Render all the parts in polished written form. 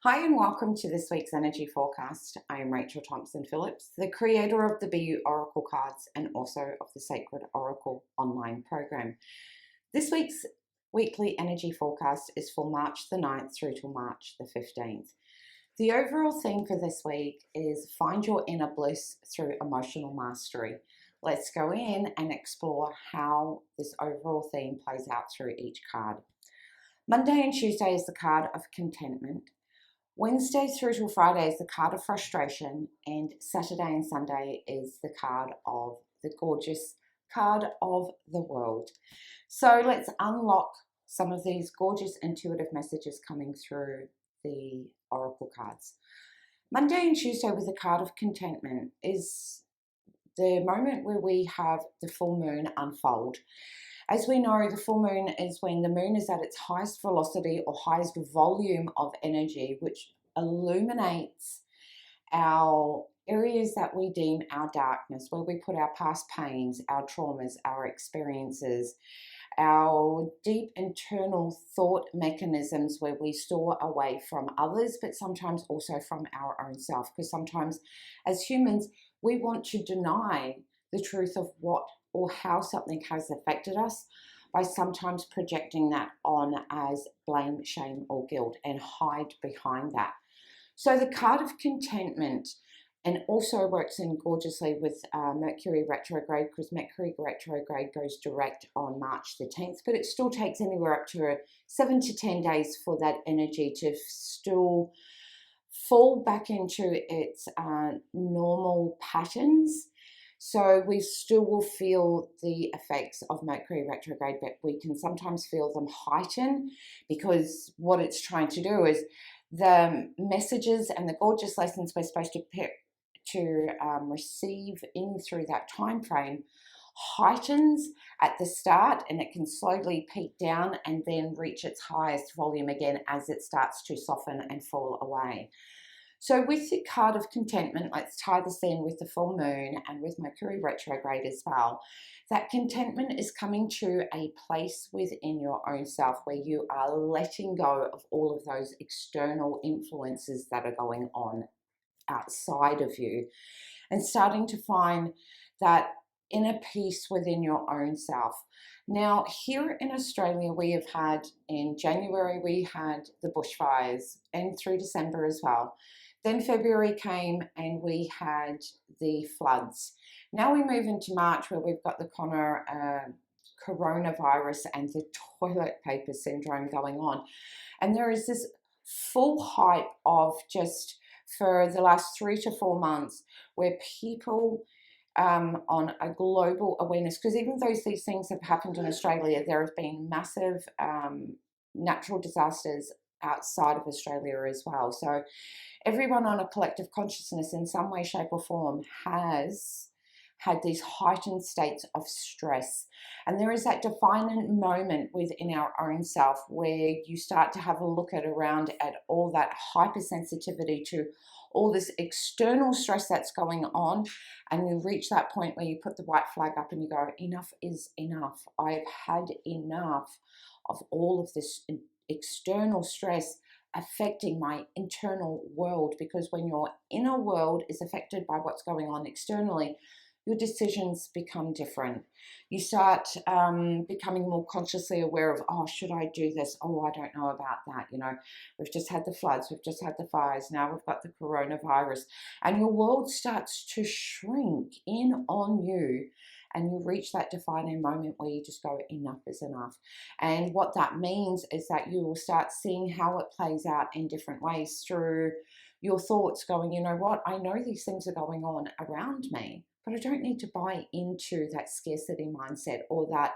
Hi and welcome to this week's energy forecast. I am Rachel Thompson Phillips, the creator of the BU Oracle cards and also of the Sacred Oracle online program. This week's weekly energy forecast is for March the 9th through to March the 15th. The overall theme for this week is find your inner bliss through emotional mastery. Let's go in and explore how this overall theme plays out through each card. Monday and Tuesday is the card of contentment. Wednesday through till Friday is the card of frustration, and Saturday and Sunday is the card of the gorgeous card of the world. So let's unlock some of these gorgeous intuitive messages coming through the oracle cards. Monday and Tuesday with the card of contentment is the moment where we have the full moon unfold. As we know, the full moon is when the moon is at its highest velocity or highest volume of energy, which illuminates our areas that we deem our darkness, where we put our past pains, our traumas, our experiences, our deep internal thought mechanisms where we store away from others, but sometimes also from our own self. Because sometimes as humans, we want to deny the truth of what or how something has affected us by sometimes projecting that on as blame, shame, or guilt and hide behind that. So the card of contentment and also works in gorgeously with Mercury retrograde, because Mercury retrograde goes direct on March the 10th, but it still takes anywhere up to 7 to 10 days for that energy to still fall back into its normal patterns. So we still will feel the effects of Mercury retrograde, but we can sometimes feel them heighten, because what it's trying to do is the messages and the gorgeous lessons we're supposed to receive in through that time frame heightens at the start, and it can slowly peak down and then reach its highest volume again as it starts to soften and fall away. So with the card of contentment, let's tie this in with the full moon and with Mercury retrograde as well. That contentment is coming to a place within your own self where you are letting go of all of those external influences that are going on outside of you and starting to find that inner peace within your own self. Now, here in Australia, we have had, in January, we had the bushfires, and through December as well. Then February came and we had the floods. Now we move into March where we've got the coronavirus and the toilet paper syndrome going on. And there is this full hype of just for the last 3 to 4 months where people on a global awareness, because even though these things have happened in Australia, there have been massive natural disasters outside of Australia as well. So everyone on a collective consciousness in some way, shape, or form has had these heightened states of stress. And there is that defining moment within our own self where you start to have a look around at all that hypersensitivity to all this external stress that's going on, and you reach that point where you put the white flag up and you go, enough is enough. I've had enough of all of this external stress affecting my internal world, because when your inner world is affected by what's going on externally, your decisions become different. You start becoming more consciously aware of, oh, should I do this? Oh, I don't know about that. You know, we've just had the floods, we've just had the fires, now we've got the coronavirus, and your world starts to shrink in on you. And you reach that defining moment where you just go, enough is enough. And what that means is that you will start seeing how it plays out in different ways through your thoughts, going, you know what, I know these things are going on around me, but I don't need to buy into that scarcity mindset or that,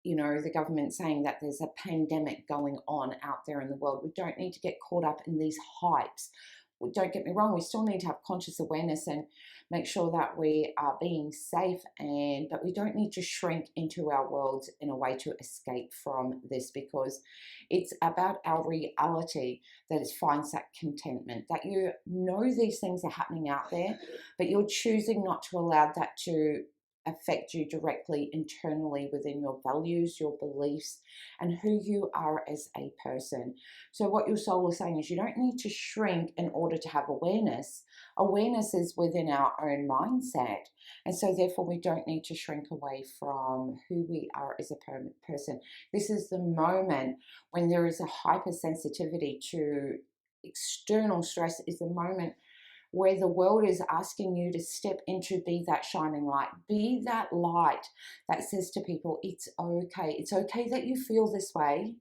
the government saying that there's a pandemic going on out there in the world. We don't need to get caught up in these hypes. Don't get me wrong, we still need to have conscious awareness and make sure that we are being safe, but we don't need to shrink into our worlds in a way to escape from this, because it's about our reality that it finds that contentment, that you know these things are happening out there, but you're choosing not to allow that to affect you directly internally within your values, your beliefs, and who you are as a person. So what your soul is saying is you don't need to shrink in order to have awareness. Awareness is within our own mindset. And so therefore we don't need to shrink away from who we are as a person. This is the moment when there is a hypersensitivity to external stress, is the moment where the world is asking you to step into, be that shining light, be that light that says to people, it's okay. It's okay that you feel this way,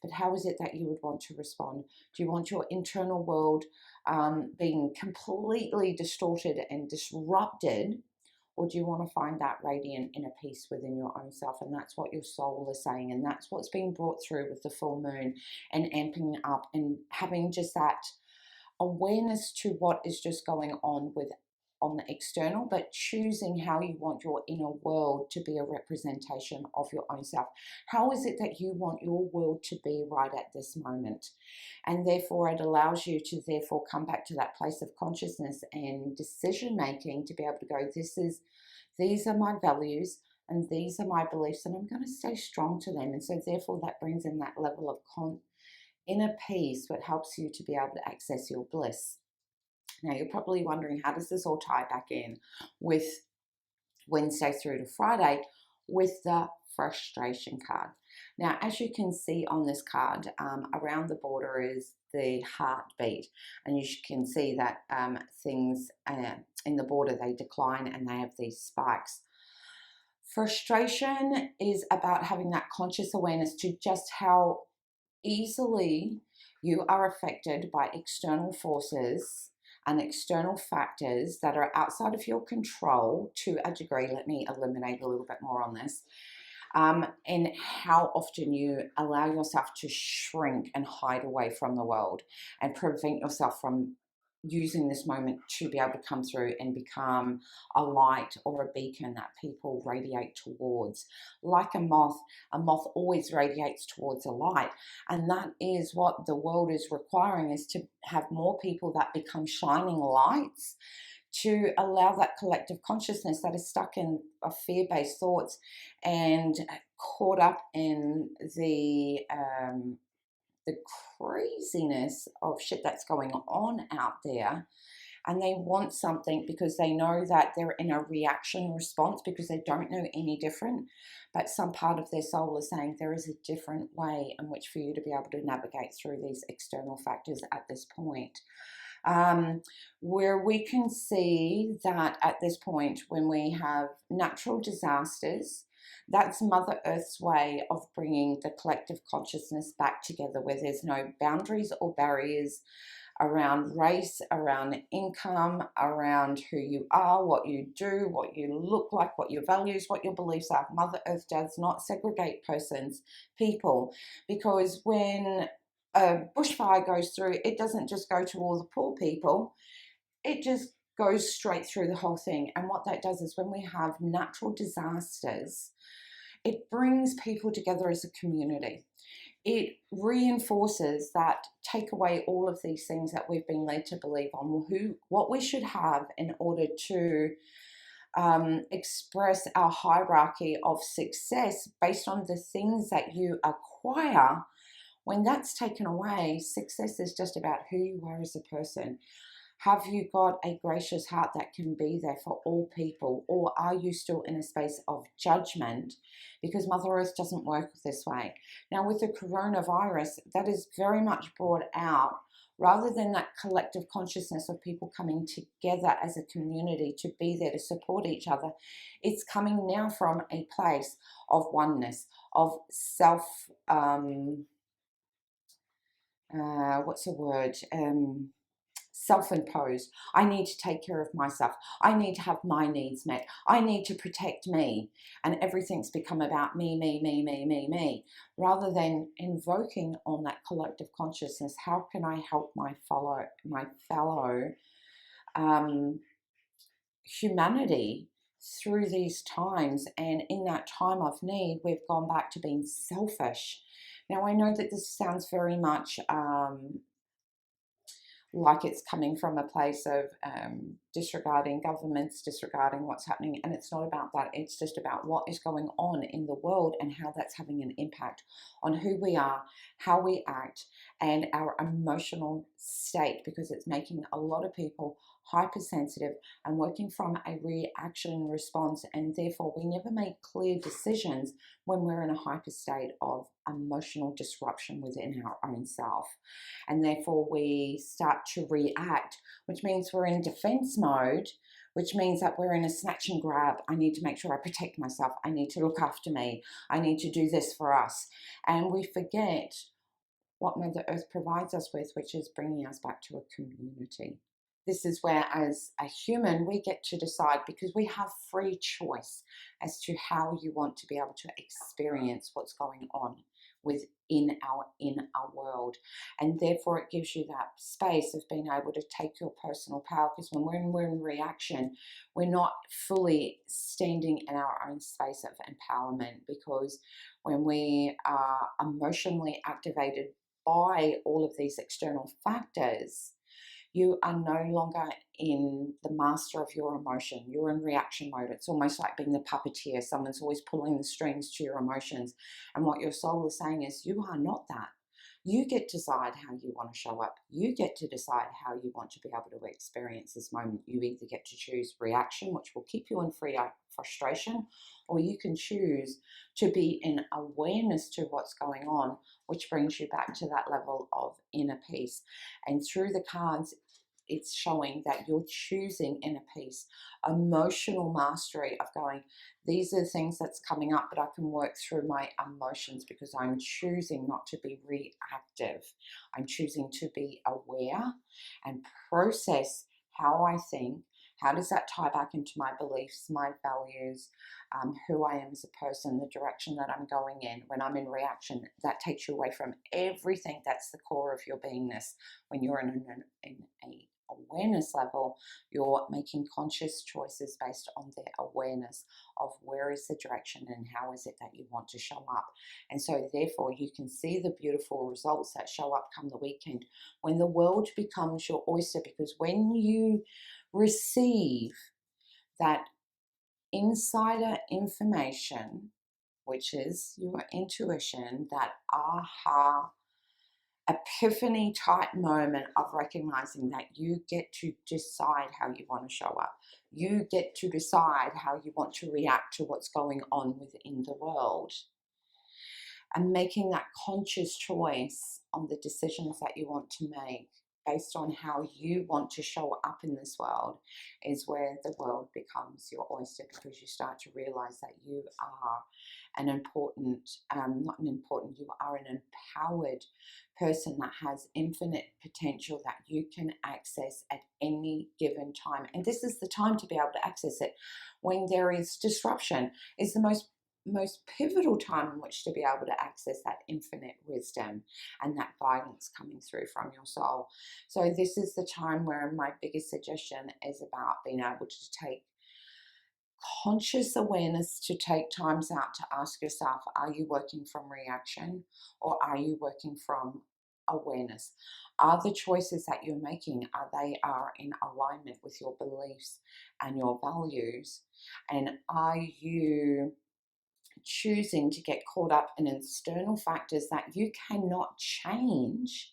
but how is it that you would want to respond? Do you want your internal world being completely distorted and disrupted? Or do you want to find that radiant inner peace within your own self? And that's what your soul is saying. And that's what's being brought through with the full moon and amping up and having just that awareness to what is just going on the external, but choosing how you want your inner world to be a representation of your own self. How is it that you want your world to be right at this moment? And therefore it allows you to therefore come back to that place of consciousness and decision making to be able to go, these are my values and these are my beliefs, and I'm going to stay strong to them. And so therefore that brings in that level of inner peace, what helps you to be able to access your bliss. Now you're probably wondering, how does this all tie back in with Wednesday through to Friday with the frustration card? Now, as you can see on this card, around the border is the heartbeat, and you can see that things in the border, they decline and they have these spikes. Frustration is about having that conscious awareness to just how easily you are affected by external forces and external factors that are outside of your control to a degree. Let me eliminate a little bit more on this. And how often you allow yourself to shrink and hide away from the world and prevent yourself from using this moment to be able to come through and become a light or a beacon that people radiate towards. Like a moth always radiates towards a light, and that is what the world is requiring, is to have more people that become shining lights, to allow that collective consciousness that is stuck in fear-based thoughts and caught up in the craziness of shit that's going on out there. And they want something because they know that they're in a reaction response because they don't know any different. But some part of their soul is saying there is a different way in which for you to be able to navigate through these external factors at this point. Where we can see that at this point, when we have natural disasters, that's Mother Earth's way of bringing the collective consciousness back together, where there's no boundaries or barriers around race, around income, around who you are, what you do, what you look like, what your values, what your beliefs are. Mother Earth does not segregate persons, people, because when a bushfire goes through, it doesn't just go to all the poor people, it just goes straight through the whole thing. And what that does is when we have natural disasters, it brings people together as a community. It reinforces that, take away all of these things that we've been led to believe on, what we should have in order to express our hierarchy of success based on the things that you acquire. When that's taken away, success is just about who you are as a person. Have you got a gracious heart that can be there for all people, or are you still in a space of judgment? Because Mother Earth doesn't work this way. Now, with the coronavirus, that is very much brought out, rather than that collective consciousness of people coming together as a community to be there to support each other, it's coming now from a place of oneness, of self-imposed. I need to take care of myself. I need to have my needs met. I need to protect me. And everything's become about me, me, me, me, me, me. Rather than invoking on that collective consciousness, how can I help my fellow humanity through these times? And in that time of need, we've gone back to being selfish. Now, I know that this sounds very much like it's coming from a place of disregarding governments, disregarding what's happening. And it's not about that. It's just about what is going on in the world and how that's having an impact on who we are, how we act, and our emotional state, because it's making a lot of people hypersensitive and working from a reaction response. And therefore, we never make clear decisions when we're in a hyper state of emotional disruption within our own self. And therefore, we start to react, which means we're in defense mode, which means that we're in a snatch and grab. I need to make sure I protect myself. I need to look after me. I need to do this for us. And we forget what Mother Earth provides us with, which is bringing us back to a community. This is where, as a human, we get to decide, because we have free choice as to how you want to be able to experience what's going on within our inner world. And therefore, it gives you that space of being able to take your personal power, because when we're in reaction, we're not fully standing in our own space of empowerment, because when we are emotionally activated by all of these external factors, you are no longer in the master of your emotion. You're in reaction mode. It's almost like being the puppeteer. Someone's always pulling the strings to your emotions. And what your soul is saying is, you are not that. You get to decide how you want to show up. You get to decide how you want to be able to experience this moment. You either get to choose reaction, which will keep you in frustration, or you can choose to be in awareness to what's going on, which brings you back to that level of inner peace. And through the cards, it's showing that you're choosing inner peace, emotional mastery of going, these are the things that's coming up, but I can work through my emotions because I'm choosing not to be reactive. I'm choosing to be aware and process how I think. How does that tie back into my beliefs, my values, who I am as a person, the direction that I'm going in? When I'm in reaction, that takes you away from everything that's the core of your beingness. When you're in a awareness level, you're making conscious choices based on the awareness of where is the direction and how is it that you want to show up. And so therefore you can see the beautiful results that show up come the weekend, when the world becomes your oyster. Because when you receive that insider information, which is your intuition, that aha epiphany type moment of recognizing that you get to decide how you want to show up. You get to decide how you want to react to what's going on within the world. And making that conscious choice on the decisions that you want to make based on how you want to show up in this world is where the world becomes your oyster, because you start to realize that you are an important, you are an empowered person that has infinite potential that you can access at any given time. And this is the time to be able to access it. When there is disruption, is the most pivotal time in which to be able to access that infinite wisdom and that guidance coming through from your soul. So this is the time where my biggest suggestion is about being able to take conscious awareness, to take times out to ask yourself, are you working from reaction or are you working from awareness? Are the choices that you're making, are in alignment with your beliefs and your values? And are you choosing to get caught up in external factors that you cannot change,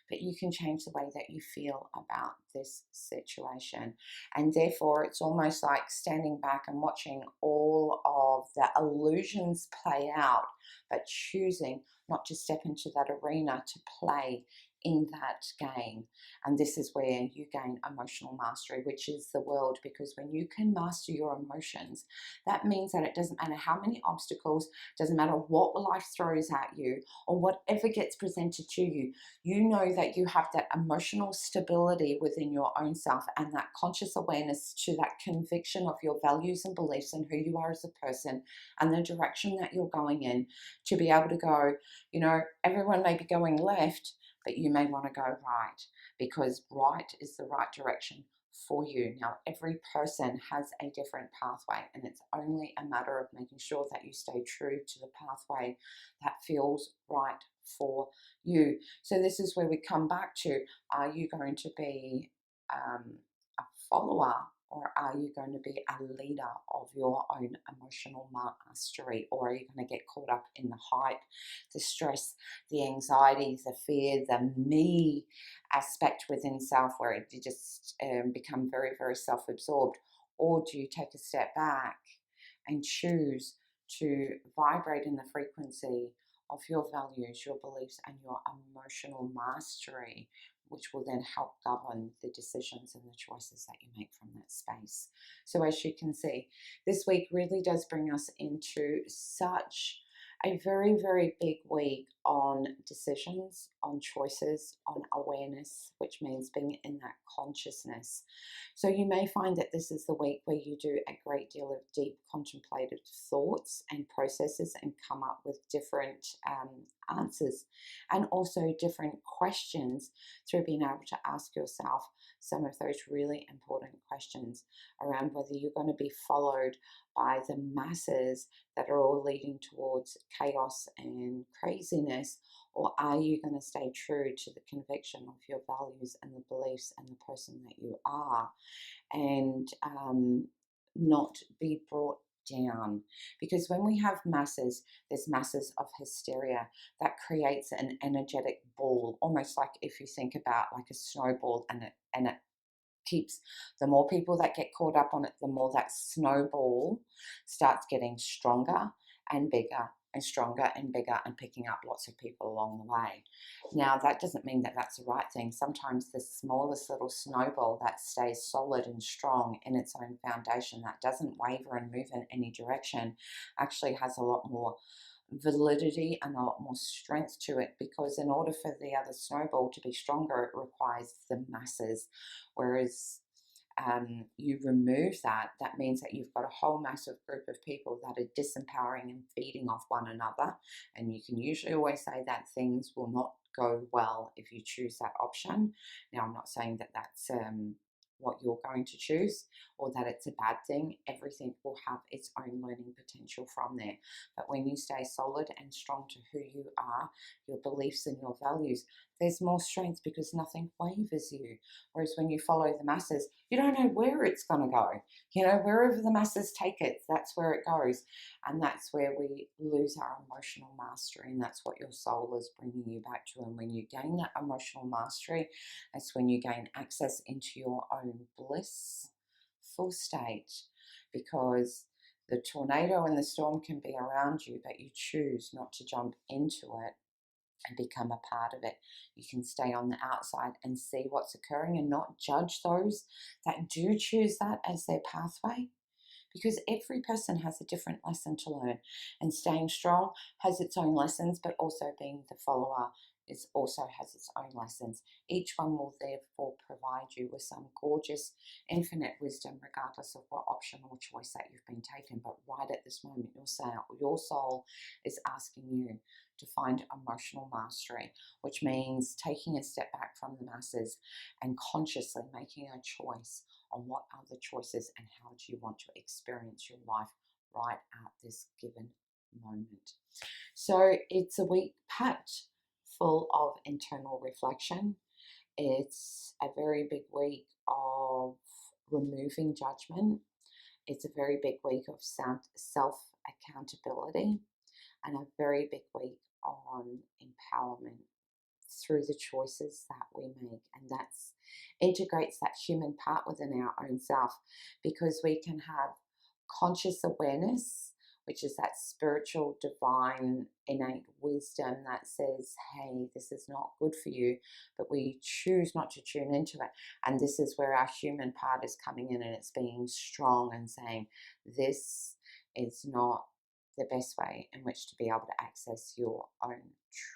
but you can change the way that you feel about this situation? And therefore, it's almost like standing back and watching all of the illusions play out, but choosing not to step into that arena to play in that game. And this is where you gain emotional mastery, which is the world. Because when you can master your emotions, that means that it doesn't matter how many obstacles, doesn't matter what life throws at you or whatever gets presented to you, you know that you have that emotional stability within your own self and that conscious awareness to that conviction of your values and beliefs and who you are as a person and the direction that you're going in, to be able to go, you know, everyone may be going left, but you may want to go right, because right is the right direction for you. Now, every person has a different pathway, and it's only a matter of making sure that you stay true to the pathway that feels right for you. So this is where we come back to, are you going to be a follower, or are you going to be a leader of your own emotional mastery? Or are you going to get caught up in the hype, the stress, the anxiety, the fear, the me aspect within self, where you just become very, very self-absorbed? Or do you take a step back and choose to vibrate in the frequency of your values, your beliefs, and your emotional mastery, which will then help govern the decisions and the choices that you make from that space? So, as you can see, this week really does bring us into such a very, very big week on decisions, on choices, on awareness, which means being in that consciousness. So you may find that this is the week where you do a great deal of deep contemplative thoughts and processes and come up with different answers, and also different questions through being able to ask yourself some of those really important questions around whether you're going to be followed by the masses that are all leading towards chaos and craziness, or are you going to stay true to the conviction of your values and the beliefs and the person that you are, and not be brought down? Because when we have masses, there's masses of hysteria that creates an energetic ball, almost like if you think about like a snowball, and it keeps, the more people that get caught up on it, the more that snowball starts getting stronger and bigger and stronger and bigger, and picking up lots of people along the way. Now, that doesn't mean that that's the right thing. Sometimes the smallest little snowball that stays solid and strong in its own foundation, that doesn't waver and move in any direction, actually has a lot more validity and a lot more strength to it, because in order for the other snowball to be stronger, it requires the masses. Whereas you remove that, that means that you've got a whole massive group of people that are disempowering and feeding off one another. And you can usually always say that things will not go well if you choose that option. Now, I'm not saying that that's what you're going to choose, or that it's a bad thing. Everything will have its own learning potential from there. But when you stay solid and strong to who you are, your beliefs and your values, there's more strength, because nothing wavers you. Whereas when you follow the masses, you don't know where it's going to go. You know, wherever the masses take it, that's where it goes. And that's where we lose our emotional mastery. And that's what your soul is bringing you back to. And when you gain that emotional mastery, that's when you gain access into your own bliss full state. Because the tornado and the storm can be around you, but you choose not to jump into it and become a part of it. You can stay on the outside and see what's occurring, and not judge those that do choose that as their pathway, because every person has a different lesson to learn, and staying strong has its own lessons, but also being the follower is also has its own lessons. Each one will therefore provide you with some gorgeous infinite wisdom, regardless of what option or choice that you've been taken. But right at this moment, your soul is asking you to find emotional mastery, which means taking a step back from the masses and consciously making a choice on what are the choices and how do you want to experience your life right at this given moment. So it's a week packed full of internal reflection. It's a very big week of removing judgment. It's a very big week of self accountability, and a very big week on empowerment through the choices that we make. And that's integrates that human part within our own self, because we can have conscious awareness, which is that spiritual, divine, innate wisdom that says, hey, this is not good for you, but we choose not to tune into it. And this is where our human part is coming in, and it's being strong and saying, this is not the best way in which to be able to access your own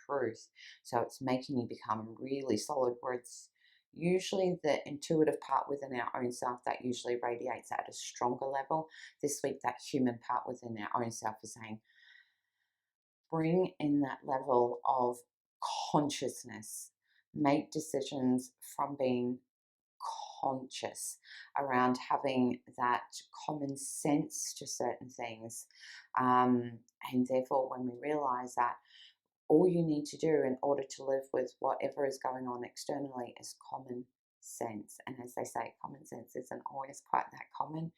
truth. So it's making you become really solid, where it's usually the intuitive part within our own self that usually radiates at a stronger level. This week, that human part within our own self is saying, bring in that level of consciousness. Make decisions from being conscious, around having that common sense to certain things. And therefore, when we realize that all you need to do in order to live with whatever is going on externally is common sense. And as they say, common sense isn't always quite that common,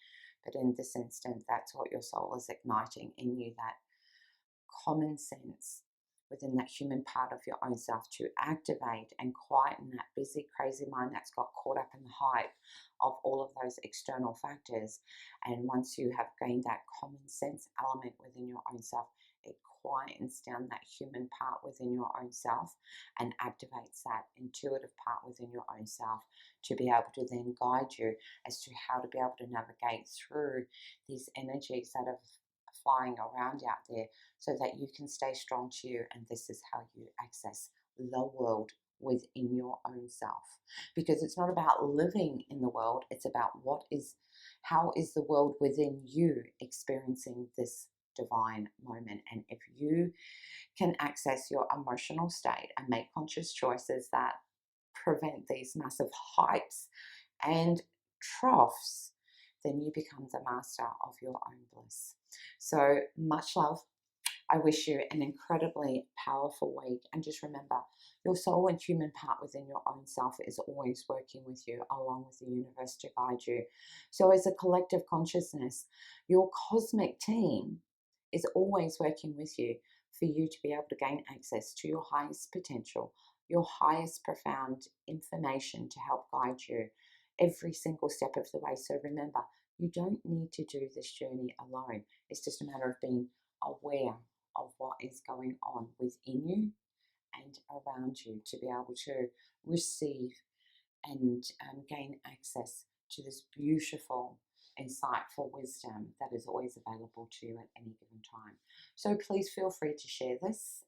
but in this instant, that's what your soul is igniting in you, that common sense within that human part of your own self to activate and quieten that busy, crazy mind that's got caught up in the hype of all of those external factors. And once you have gained that common sense element within your own self, it quietens down that human part within your own self and activates that intuitive part within your own self to be able to then guide you as to how to be able to navigate through these energies that are flying around out there, so that you can stay strong to you. And this is how you access the world within your own self, because it's not about living in the world, it's about how is the world within you experiencing this divine moment. And if you can access your emotional state and make conscious choices that prevent these massive heights and troughs, then you become the master of your own bliss. So much love. I wish you an incredibly powerful week. And just remember, your soul and human part within your own self is always working with you, along with the universe, to guide you. So as a collective consciousness, your cosmic team is always working with you for you to be able to gain access to your highest potential, your highest profound information to help guide you every single step of the way. So remember, you don't need to do this journey alone. It's just a matter of being aware of what is going on within you and around you to be able to receive and gain access to this beautiful, insightful wisdom that is always available to you at any given time. So please feel free to share this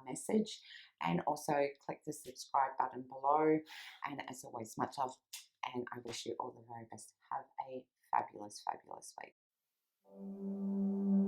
message, and also click the subscribe button below. And as always, much love, and I wish you all the very best. Have a fabulous, fabulous week.